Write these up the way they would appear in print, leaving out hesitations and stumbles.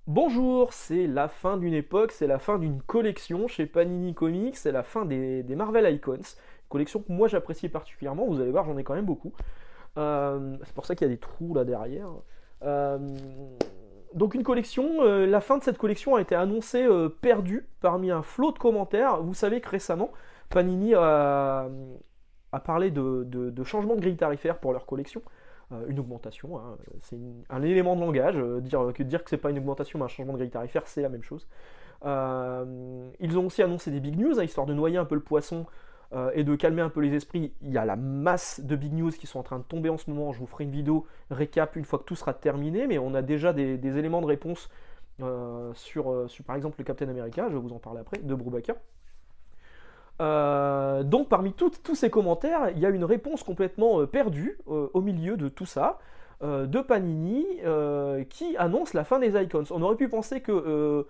Bonjour, c'est la fin d'une époque, c'est la fin d'une collection chez Panini Comics, c'est la fin des Marvel Icons, collection que moi j'apprécie particulièrement, vous allez voir j'en ai quand même beaucoup. C'est pour ça qu'il y a des trous là derrière. Euh, donc une collection, la fin de cette collection a été annoncée perdue parmi un flot de commentaires. Vous savez que récemment, Panini a parlé de changement de grille tarifaire pour leur collection. Une augmentation, hein, c'est un élément de langage. Dire que c'est pas une augmentation mais un changement de grille tarifaire, c'est la même chose. Ils ont aussi annoncé des big news, hein, histoire de noyer un peu le poisson et de calmer un peu les esprits. Il y a la masse de big news qui sont en train de tomber en ce moment. Je vous ferai une vidéo récap une fois que tout sera terminé, mais on a déjà des éléments de réponse sur par exemple le Captain America, je vais vous en parler après, de Brubaker. Donc parmi tous ces commentaires, il y a une réponse complètement perdue au milieu de tout ça, de Panini, qui annonce la fin des Icons. On aurait pu penser que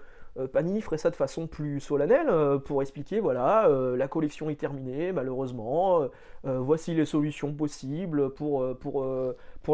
Panini ferait ça de façon plus solennelle, pour expliquer, voilà, la collection est terminée, malheureusement, voici les solutions possibles pour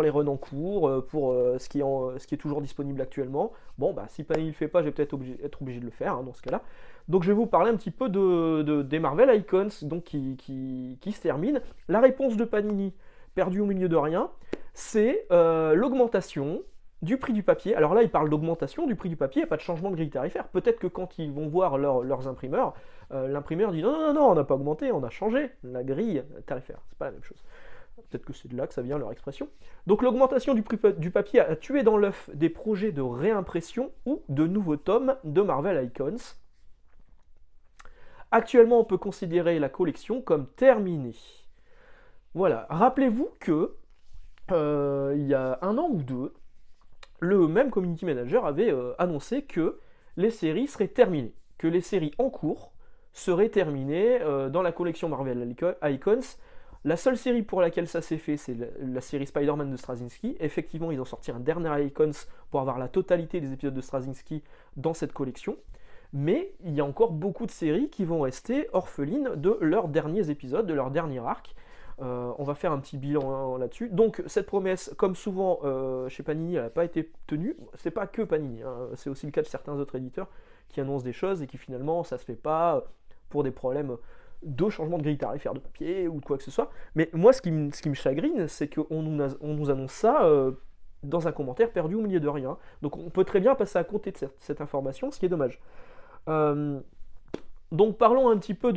les runs en cours, pour ce qui est toujours disponible actuellement. Bon, bah si Panini ne le fait pas, je vais peut-être être obligé de le faire, hein, dans ce cas-là. Donc je vais vous parler un petit peu des Marvel Icons donc, qui se terminent. La réponse de Panini, perdue au milieu de rien, c'est l'augmentation du prix du papier. Alors là, ils parlent d'augmentation du prix du papier, pas de changement de grille tarifaire. Peut-être que quand ils vont voir leurs imprimeurs, l'imprimeur dit non, on n'a pas augmenté, on a changé la grille tarifaire. C'est pas la même chose. Peut-être que c'est de là que ça vient leur expression. Donc l'augmentation du prix du papier a tué dans l'œuf des projets de réimpression ou de nouveaux tomes de Marvel Icons. Actuellement, on peut considérer la collection comme terminée. Voilà. Rappelez-vous que il y a un an ou deux, le même community manager avait annoncé que les séries seraient terminées, que les séries en cours seraient terminées dans la collection Marvel Icons. La seule série pour laquelle ça s'est fait, c'est la série Spider-Man de Straczynski. Effectivement, ils ont sorti un dernier Icons pour avoir la totalité des épisodes de Straczynski dans cette collection. Mais il y a encore beaucoup de séries qui vont rester orphelines de leurs derniers épisodes, de leur dernier arc. On va faire un petit bilan là-dessus. Donc cette promesse, comme souvent chez Panini, elle n'a pas été tenue. C'est pas que Panini, hein, c'est aussi le cas de certains autres éditeurs qui annoncent des choses et qui finalement ça se fait pas pour des problèmes de changement de grille tarifaire de papier ou de quoi que ce soit. Mais moi, ce qui me chagrine, c'est qu'on nous annonce ça dans un commentaire perdu au milieu de rien. Donc on peut très bien passer à côté de cette information, ce qui est dommage. Donc parlons un petit peu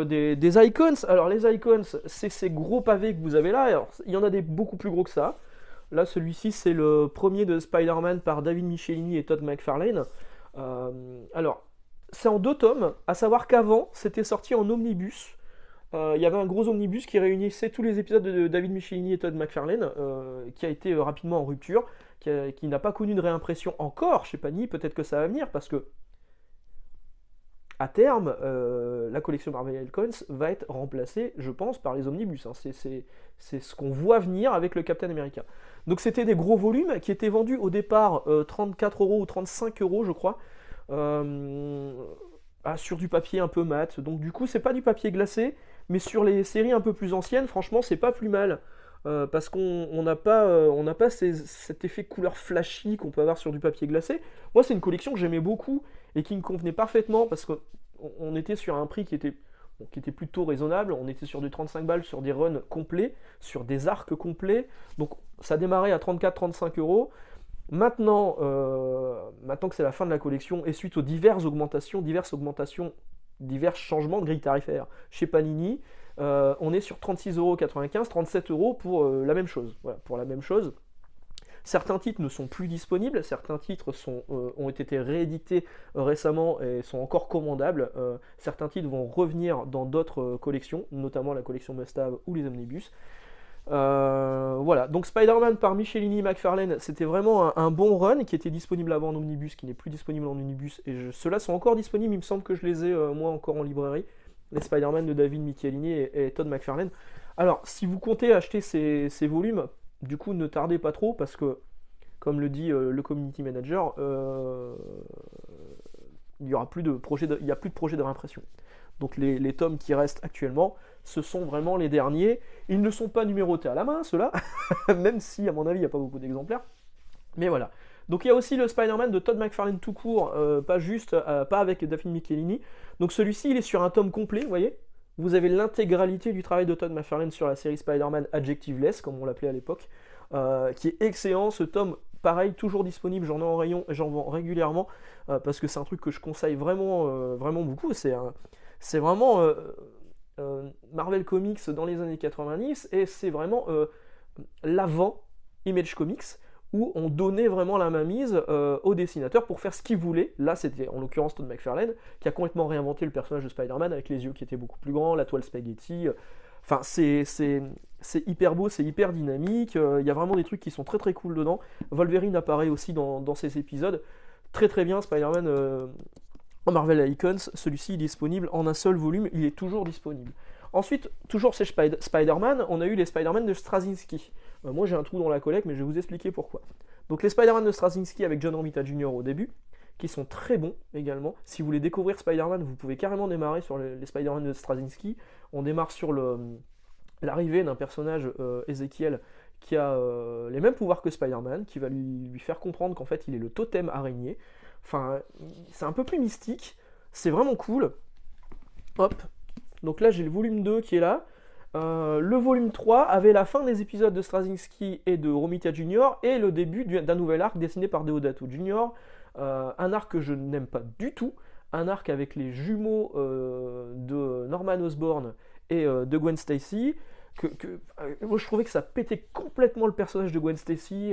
des icons. Alors les icons, c'est ces gros pavés que vous avez là. Alors, il y en a des beaucoup plus gros que ça. Là, celui-ci, c'est le premier de Spider-Man par David Michelini et Todd McFarlane. Alors, c'est en 2 tomes, à savoir qu'avant, c'était sorti en omnibus. Il y avait un gros omnibus qui réunissait tous les épisodes de David Michelini et Todd McFarlane, qui a été rapidement en rupture, qui n'a pas connu de réimpression encore chez Panini. Peut-être que ça va venir, parce que à terme, la collection Marvel Icons va être remplacée, je pense, par les omnibus. Hein. C'est ce qu'on voit venir avec le Captain America. Donc c'était des gros volumes qui étaient vendus au départ 34 € ou 35 €, je crois, sur du papier un peu mat. Donc du coup, c'est pas du papier glacé, mais sur les séries un peu plus anciennes, franchement, c'est pas plus mal. Parce qu'on n'a pas cet effet couleur flashy qu'on peut avoir sur du papier glacé. Moi, c'est une collection que j'aimais beaucoup et qui me convenait parfaitement parce qu'on était sur un prix qui était plutôt raisonnable. On était sur du 35 balles, sur des runs complets, sur des arcs complets. Donc ça démarrait à 34-35 €. Maintenant que c'est la fin de la collection et suite aux diverses augmentations, divers changements de grille tarifaire chez Panini, on est sur 36,95 €, 37 € pour la même chose. Voilà, pour la même chose. Certains titres ne sont plus disponibles, certains titres ont été réédités récemment et sont encore commandables. Certains titres vont revenir dans d'autres collections, notamment la collection Must-Have ou les Omnibus. Voilà, donc Spider-Man par Michelini et McFarlane, c'était vraiment un bon run qui était disponible avant en omnibus, qui n'est plus disponible en omnibus, et ceux-là sont encore disponibles, il me semble que je les ai moi encore en librairie, les Spider-Man de David Michelini et Todd McFarlane. Alors, si vous comptez acheter ces volumes, du coup ne tardez pas trop, parce que, comme le dit le community manager, il n'y a plus de projet de réimpression. Donc les tomes qui restent actuellement, ce sont vraiment les derniers. Ils ne sont pas numérotés à la main, ceux-là, même si, à mon avis, il n'y a pas beaucoup d'exemplaires. Mais voilà. Donc il y a aussi le Spider-Man de Todd McFarlane tout court, pas avec Daphne Michelini. Donc celui-ci, il est sur un tome complet, vous voyez. Vous avez l'intégralité du travail de Todd McFarlane sur la série Spider-Man Adjectiveless, comme on l'appelait à l'époque, qui est excellent. Ce tome, pareil, toujours disponible, j'en ai en rayon et j'en vends régulièrement, parce que c'est un truc que je conseille vraiment beaucoup. C'est vraiment Marvel Comics dans les années 90, et c'est vraiment l'avant Image Comics, où on donnait vraiment la mainmise au dessinateur pour faire ce qu'il voulait. Là, c'était en l'occurrence Todd McFarlane, qui a complètement réinventé le personnage de Spider-Man, avec les yeux qui étaient beaucoup plus grands, la toile spaghetti. Enfin, c'est hyper beau, c'est hyper dynamique, il y a vraiment des trucs qui sont très cool dedans. Wolverine apparaît aussi dans ces épisodes. Très bien, Spider-Man en Marvel Icons, celui-ci est disponible en un seul volume, il est toujours disponible. Ensuite, toujours chez Spider-Man, on a eu les Spider-Man de Straczynski. Moi j'ai un trou dans la collecte, mais je vais vous expliquer pourquoi. Donc les Spider-Man de Straczynski avec John Romita Jr. au début, qui sont très bons également. Si vous voulez découvrir Spider-Man, vous pouvez carrément démarrer sur les Spider-Man de Straczynski. On démarre sur l'arrivée d'un personnage, Ezekiel, qui a les mêmes pouvoirs que Spider-Man, qui va lui faire comprendre qu'en fait il est le totem araignée. Enfin, c'est un peu plus mystique, c'est vraiment cool. Hop, donc là j'ai le volume 2 qui est là. Le volume 3 avait la fin des épisodes de Straczynski et de Romita Jr. et le début d'un nouvel arc dessiné par Deodato Jr. Un arc que je n'aime pas du tout, un arc avec les jumeaux de Norman Osborn et de Gwen Stacy. Moi je trouvais que ça pétait complètement le personnage de Gwen Stacy.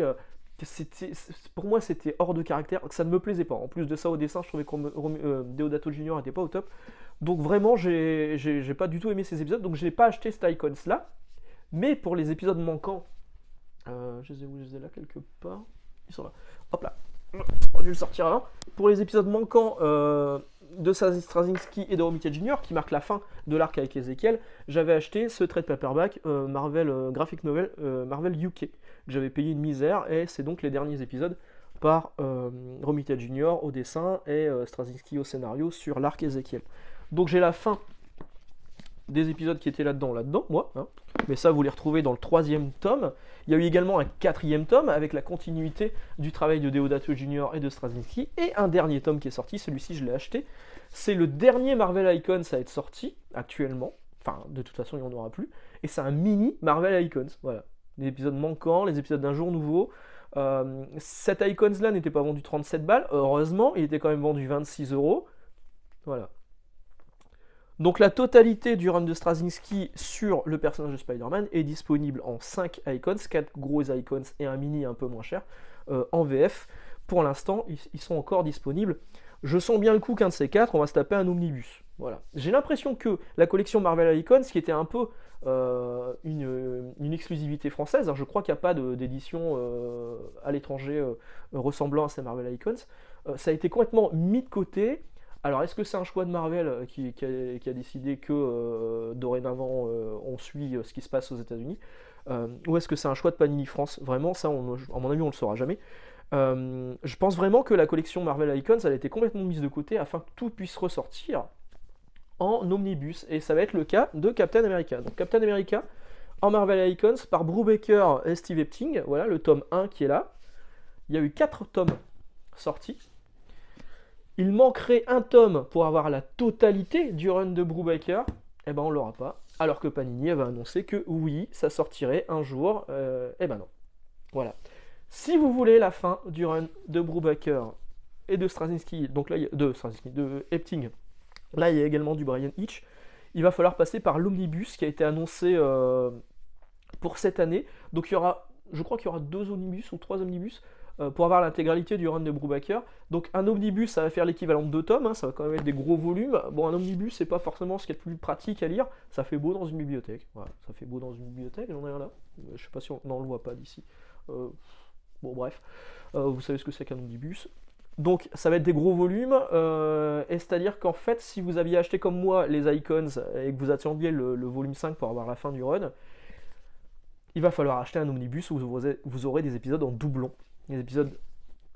Pour moi c'était hors de caractère, que ça ne me plaisait pas. En plus de ça, au dessin, je trouvais que Deodato Jr. n'était pas au top. Donc vraiment, j'ai pas du tout aimé ces épisodes, donc je n'ai pas acheté cet Icons là. Mais pour les épisodes manquants, je les ai là quelque part. Ils sont là. Hop là. Je vais le sortir avant. Pour les épisodes manquants de Straczynski et de Romita Jr., qui marquent la fin de l'arc avec Ezekiel, j'avais acheté ce trade paperback Marvel Graphic Novel Marvel UK, que j'avais payé une misère, et c'est donc les derniers épisodes par Romita Jr. au dessin et Straczynski au scénario sur l'arc Ezekiel. Donc j'ai la fin des épisodes qui étaient là-dedans, moi, hein. Mais ça vous les retrouvez dans le 3e tome. Il y a eu également un 4e tome avec la continuité du travail de Deodato Jr. et de Straczynski, et un dernier tome qui est sorti, celui-ci je l'ai acheté. C'est le dernier Marvel Icons à être sorti actuellement, enfin de toute façon il n'y en aura plus, et c'est un mini Marvel Icons, voilà. Les épisodes manquants, les épisodes d'un jour nouveau. Cet Icons là n'était pas vendu 37 balles, heureusement, il était quand même vendu 26 €. Voilà. Donc la totalité du run de Straczynski sur le personnage de Spider-Man est disponible en 5 icons, 4 gros icons et un mini un peu moins cher, en VF. Pour l'instant, ils sont encore disponibles. Je sens bien le coup qu'un de ces 4, on va se taper un omnibus. Voilà. J'ai l'impression que la collection Marvel Icons, qui était un peu une exclusivité française, hein, je crois qu'il n'y a pas d'édition à l'étranger ressemblant à ces Marvel Icons, ça a été complètement mis de côté. Alors, est-ce que c'est un choix de Marvel qui a décidé que dorénavant on suit ce qui se passe aux États-Unis, ou est-ce que c'est un choix de Panini France? Vraiment, ça, à mon avis, on le saura jamais. Je pense vraiment que la collection Marvel Icons, elle a été complètement mise de côté afin que tout puisse ressortir en omnibus, et ça va être le cas de Captain America. Donc, Captain America en Marvel Icons par Brubaker et Steve Epting. Voilà le tome 1 qui est là. Il y a eu 4 tomes sortis. Il manquerait un tome pour avoir la totalité du run de Brubaker. Eh ben on l'aura pas. Alors que Panini avait annoncé que oui, ça sortirait un jour. Eh ben non. Voilà. Si vous voulez la fin du run de Brubaker et de Straczynski, donc là de Epting, là il y a également du Brian Hitch, il va falloir passer par l'omnibus qui a été annoncé pour cette année. Donc je crois qu'il y aura 2 omnibus ou 3 omnibus pour avoir l'intégralité du run de Brubaker. Donc un omnibus, ça va faire l'équivalent de 2 tomes, hein, ça va quand même être des gros volumes. Bon, un omnibus, c'est pas forcément ce qui est le plus pratique à lire, ça fait beau dans une bibliothèque. Voilà, ça fait beau dans une bibliothèque, j'en ai un là. Je sais pas si non, on le voit pas d'ici. Bon, bref, vous savez ce que c'est qu'un omnibus. Donc ça va être des gros volumes, et c'est-à-dire qu'en fait, si vous aviez acheté comme moi les Icons et que vous attendiez le volume 5 pour avoir la fin du run, il va falloir acheter un omnibus où vous aurez des épisodes en doublon. Les épisodes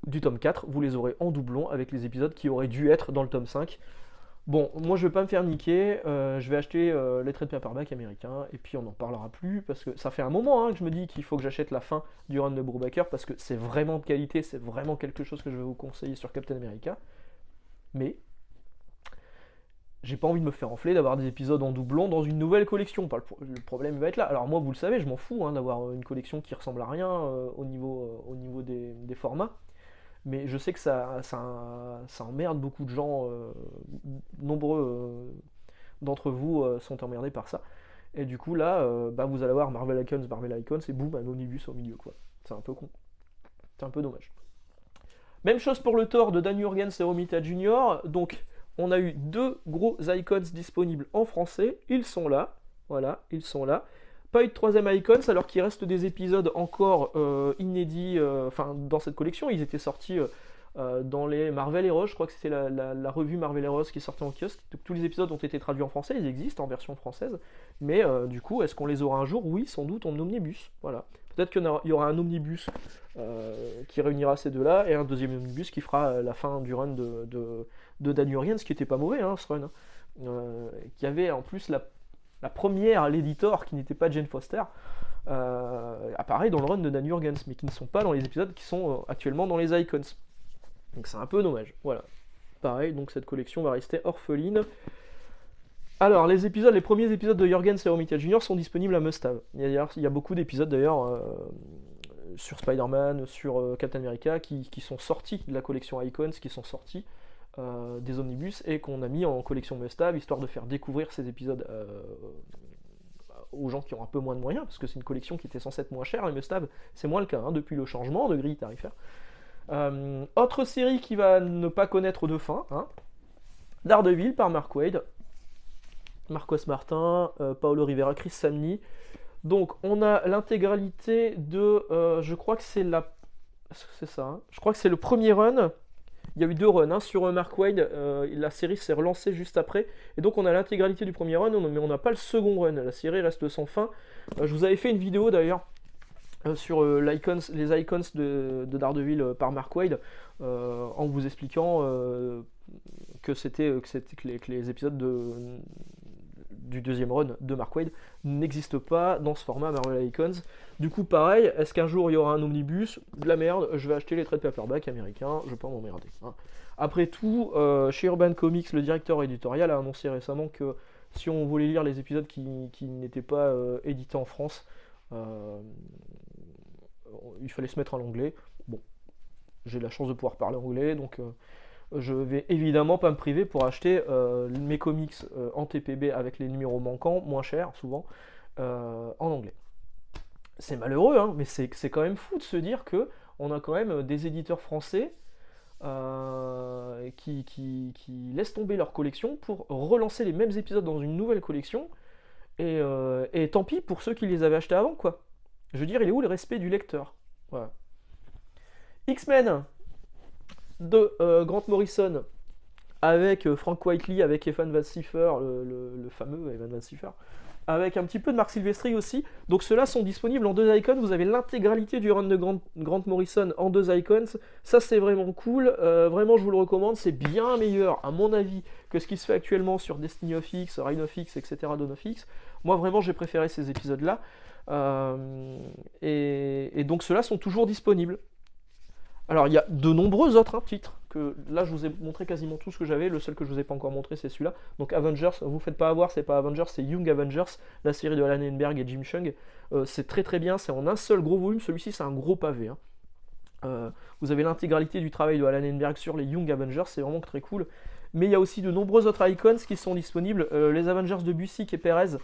du tome 4, vous les aurez en doublon avec les épisodes qui auraient dû être dans le tome 5. Bon, moi je vais pas me faire niquer, je vais acheter les trade paperback américains, et puis on n'en parlera plus, parce que ça fait un moment que je me dis qu'il faut que j'achète la fin du run de Brubaker, parce que c'est vraiment de qualité, c'est vraiment quelque chose que je vais vous conseiller sur Captain America, mais j'ai pas envie de me faire enfler d'avoir des épisodes en doublon dans une nouvelle collection. Le problème va être là. Alors moi, vous le savez, je m'en fous d'avoir une collection qui ressemble à rien au niveau des formats. Mais je sais que ça emmerde beaucoup de gens. Nombreux d'entre vous sont emmerdés par ça. Et du coup, là, vous allez avoir Marvel Icons, et boum, un omnibus au milieu, quoi. C'est un peu con. C'est un peu dommage. Même chose pour le Thor de Dan Jurgens et Romita Jr. Donc, on a eu 2 gros icons disponibles en français. Ils sont là. Voilà, ils sont là. Pas eu de 3ème icons, alors qu'il reste des épisodes encore inédits dans cette collection. Ils étaient sortis dans les Marvel Heroes. Je crois que c'était la revue Marvel Heroes qui sortait en kiosque. Donc, tous les épisodes ont été traduits en français. Ils existent en version française. Mais du coup, est-ce qu'on les aura un jour? Oui, sans doute en omnibus. Voilà. Peut-être qu'il y aura un omnibus qui réunira ces deux-là, et un deuxième omnibus qui fera la fin du run de Dan Jurgens, ce qui était pas mauvais, ce run. Qui avait en plus la première, l'éditor, qui n'était pas Jane Foster, apparaît dans le run de Dan Jurgens, mais qui ne sont pas dans les épisodes qui sont actuellement dans les Icons. Donc c'est un peu dommage. Voilà. Pareil, donc cette collection va rester orpheline. Alors, les premiers épisodes de Jurgens et Romita Jr. sont disponibles à Must-Have. Il y a beaucoup d'épisodes d'ailleurs sur Spider-Man, sur Captain America, qui sont sortis de la collection Icons, qui sont sortis des omnibus, et qu'on a mis en collection Must-Have, histoire de faire découvrir ces épisodes aux gens qui ont un peu moins de moyens, parce que c'est une collection qui était censée être moins chère, et Must-Have, c'est moins le cas, depuis le changement de grille tarifaire. Autre série qui va ne pas connaître de fin, Daredevil par Mark Waid, Marcos Martin, Paolo Rivera, Chris Samney. Donc on a l'intégralité de, je crois que c'est ça, je crois que c'est le premier run. Il y a eu 2 runs sur Mark Waid, la série s'est relancée juste après, et donc on a l'intégralité du premier run, mais on n'a pas le second run, la série reste sans fin. Je vous avais fait une vidéo d'ailleurs sur les icons de Daredevil par Mark Waid, en vous expliquant que les épisodes du deuxième run de Mark Waid n'existent pas dans ce format Marvel Icons. Du coup, pareil, est-ce qu'un jour il y aura un omnibus? De la merde, je vais acheter les trade paperback américains, je vais pas m'emmerder. Après tout, chez Urban Comics, le directeur éditorial a annoncé récemment que si on voulait lire les épisodes qui n'étaient pas édités en France, il fallait se mettre en anglais. Bon, j'ai la chance de pouvoir parler anglais, donc je vais évidemment pas me priver pour acheter mes comics en TPB avec les numéros manquants, moins chers souvent, en anglais. C'est malheureux, mais c'est quand même fou de se dire que on a quand même des éditeurs français qui laissent tomber leur collection pour relancer les mêmes épisodes dans une nouvelle collection, et tant pis pour ceux qui les avaient achetés avant, quoi. Je veux dire, il est où le respect du lecteur? Voilà. X-Men de Grant Morrison avec Frank Whiteley, avec Evan Van Cipher, le fameux Evan Van Cipher, avec un petit peu de Marc Silvestri aussi. Donc ceux-là sont disponibles en 2 icons. Vous avez l'intégralité du run de Grant Morrison en 2 icons. Ça, c'est vraiment cool. Vraiment, je vous le recommande. C'est bien meilleur, à mon avis, que ce qui se fait actuellement sur Destiny of X, Reign of X, etc., Dawn of X. Moi, vraiment, j'ai préféré ces épisodes-là. Et donc ceux-là sont toujours disponibles. Alors il y a de nombreux autres titres, que là je vous ai montré quasiment tout ce que j'avais, le seul que je vous ai pas encore montré c'est celui-là. Donc Avengers, vous faites pas avoir, c'est pas Avengers, c'est Young Avengers, la série de Alan Ehrenberg et Jim Chung. C'est très très bien, c'est en un seul gros volume, celui-ci c'est un gros pavé. Vous avez l'intégralité du travail de Alan Ehrenberg sur les Young Avengers, c'est vraiment très cool. Mais il y a aussi de nombreux autres icons qui sont disponibles. Les Avengers de Busiek et Perez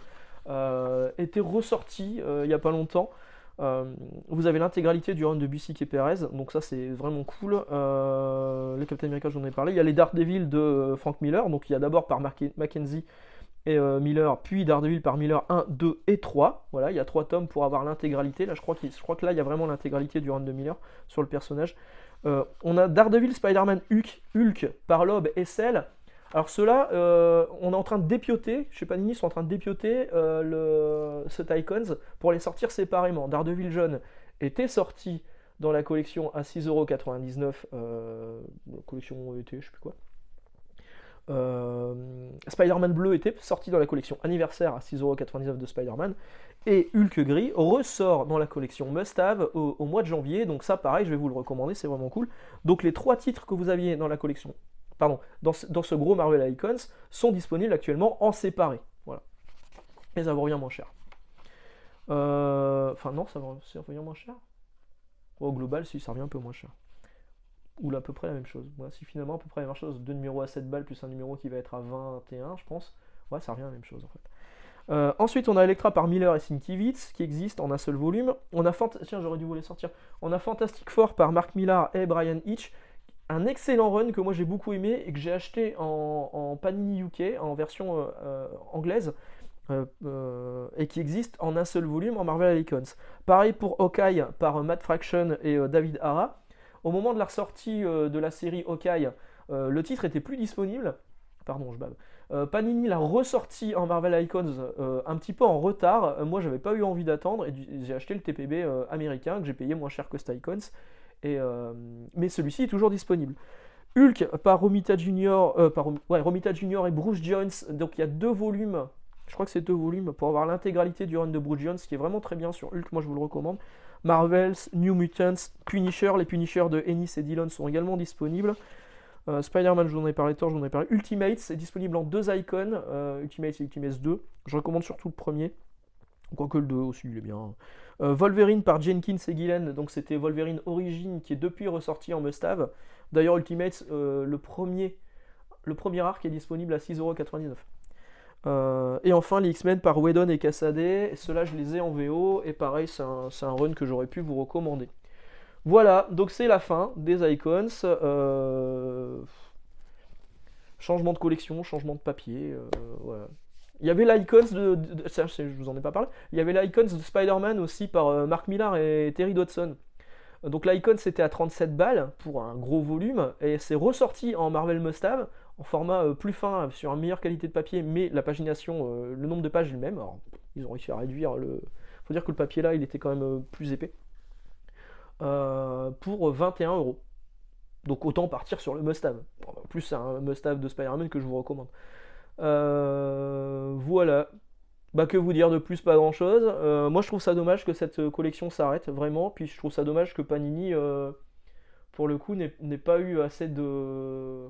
étaient ressortis il y a pas longtemps. Vous avez l'intégralité du run de Busiek et Perez, donc ça c'est vraiment cool. Les Captain America, j'en ai parlé. Il y a les Daredevil de Frank Miller, donc il y a d'abord par Mackenzie et Miller, puis Daredevil par Miller 1, 2 et 3. Voilà, il y a 3 tomes pour avoir l'intégralité. Là, je crois que là il y a vraiment l'intégralité du run de Miller sur le personnage. On a Daredevil, Spider-Man, Hulk par Loeb et Cell. Alors ceux-là, on est en train de dépioter, chez Panini, ils sont en train de dépioter cet Icons pour les sortir séparément. Daredevil jaune était sorti dans la collection à 6,99€, la collection été, je sais plus quoi. Spider-Man bleu était sorti dans la collection anniversaire à 6,99€ de Spider-Man. Et Hulk gris ressort dans la collection Must Have au mois de janvier. Donc ça, pareil, je vais vous le recommander, c'est vraiment cool. Donc les 3 titres que vous aviez dans la collection, pardon, dans ce gros Marvel Icons, sont disponibles actuellement en séparé. Voilà. Et ça vaut rien moins cher. Enfin non, ça revient moins cher. Au global, si, ça revient un peu moins cher. Ou à peu près la même chose. Ouais, si finalement à peu près la même chose, 2 numéros à 7 balles plus un numéro qui va être à 21, je pense. Ouais, ça revient à la même chose en fait. Ensuite, on a Elektra par Miller et Sienkiewicz qui existe en un seul volume. On a Tiens, j'aurais dû vous les sortir. On a Fantastic Four par Mark Millar et Brian Hitch. Un excellent run que moi j'ai beaucoup aimé et que j'ai acheté en Panini UK en version anglaise. Et qui existe en un seul volume en Marvel Icons. Pareil pour Hawkeye par Matt Fraction et David Hara. Au moment de la ressortie de la série Hawkeye, le titre était plus disponible. Pardon, je bave. Panini l'a ressorti en Marvel Icons un petit peu en retard. Moi, j'avais pas eu envie d'attendre et j'ai acheté le TPB américain que j'ai payé moins cher que cet Icons. Mais celui-ci est toujours disponible. Hulk par Romita Jr. Romita Jr. et Bruce Jones. Donc il y a 2 volumes. Je crois que c'est 2 volumes pour avoir l'intégralité du run de Bruce Jones, qui est vraiment très bien sur Hulk. Moi, je vous le recommande. Marvels, New Mutants, Punisher. Les Punishers de Ennis et Dillon sont également disponibles. Spider-Man, je vous en ai parlé, Thor, je vous en ai parlé. Ultimate, c'est disponible en 2 icons. Ultimate et Ultimates 2. Je recommande surtout le premier. Quoique le 2 aussi, il est bien. Wolverine par Jenkins et Gillen. Donc c'était Wolverine Origin qui est depuis ressorti en Must-Have. D'ailleurs, Ultimate, le premier arc est disponible à 6,99€. Et enfin les X-Men par Whedon et Cassaday. Ceux-là je les ai en VO et pareil c'est un run que j'aurais pu vous recommander. Voilà, donc c'est la fin des Icons. Changement de collection, changement de papier. Voilà. Il y avait l'Icons ça, je vous en ai pas parlé. Il y avait l'Icons de Spider-Man aussi par Mark Millar et Terry Dodson. Donc l'Icon c'était à 37 balles pour un gros volume et c'est ressorti en Marvel Must-Have en format plus fin sur une meilleure qualité de papier, mais la pagination, le nombre de pages est le même. Alors, ils ont réussi à réduire le. Faut dire que le papier là il était quand même plus épais. Pour 21€. Donc autant partir sur le Must-Have. En plus c'est un Must-Have de Spider-Man que je vous recommande. Voilà. Bah que vous dire de plus, pas grand chose. Moi je trouve ça dommage que cette collection s'arrête vraiment, puis je trouve ça dommage que Panini pour le coup n'ait pas eu assez de...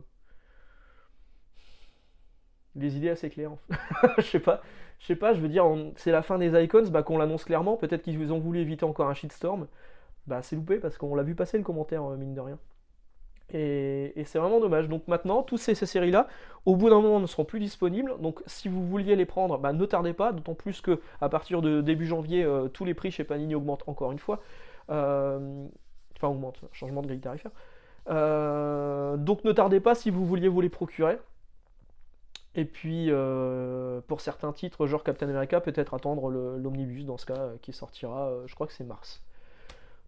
des idées assez claires. je sais pas, je veux dire, c'est la fin des Icons, bah qu'on l'annonce clairement, peut-être qu'ils ont voulu éviter encore un shitstorm. Bah c'est loupé parce qu'on l'a vu passer le commentaire mine de rien. Et c'est vraiment dommage. Donc maintenant, toutes ces séries-là, au bout d'un moment, ne seront plus disponibles. Donc si vous vouliez les prendre, bah, ne tardez pas. D'autant plus que à partir de début janvier, tous les prix chez Panini augmentent encore une fois. Enfin, augmentent, changement de grille tarifaire. Donc ne tardez pas si vous vouliez vous les procurer. Et puis, pour certains titres, genre Captain America, peut-être attendre l'omnibus dans ce cas, qui sortira, je crois que c'est mars.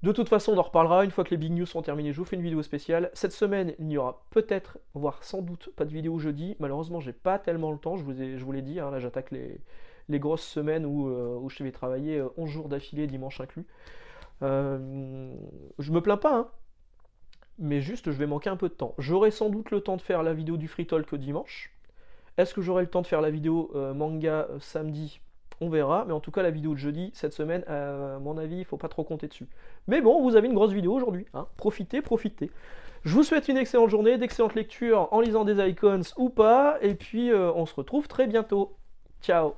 De toute façon, on en reparlera une fois que les big news sont terminées. Je vous fais une vidéo spéciale. Cette semaine, il n'y aura peut-être, voire sans doute, pas de vidéo jeudi. Malheureusement, j'ai pas tellement le temps. Je vous l'ai dit. Hein, là, j'attaque les grosses semaines où je vais travailler 11 jours d'affilée, dimanche inclus. Je me plains pas, hein, mais juste, je vais manquer un peu de temps. J'aurai sans doute le temps de faire la vidéo du Free Talk dimanche. Est-ce que j'aurai le temps de faire la vidéo manga samedi? On verra, mais en tout cas la vidéo de jeudi, cette semaine, à mon avis, il ne faut pas trop compter dessus. Mais bon, vous avez une grosse vidéo aujourd'hui, hein. Profitez, profitez. Je vous souhaite une excellente journée, d'excellentes lectures en lisant des icons ou pas, et puis on se retrouve très bientôt. Ciao.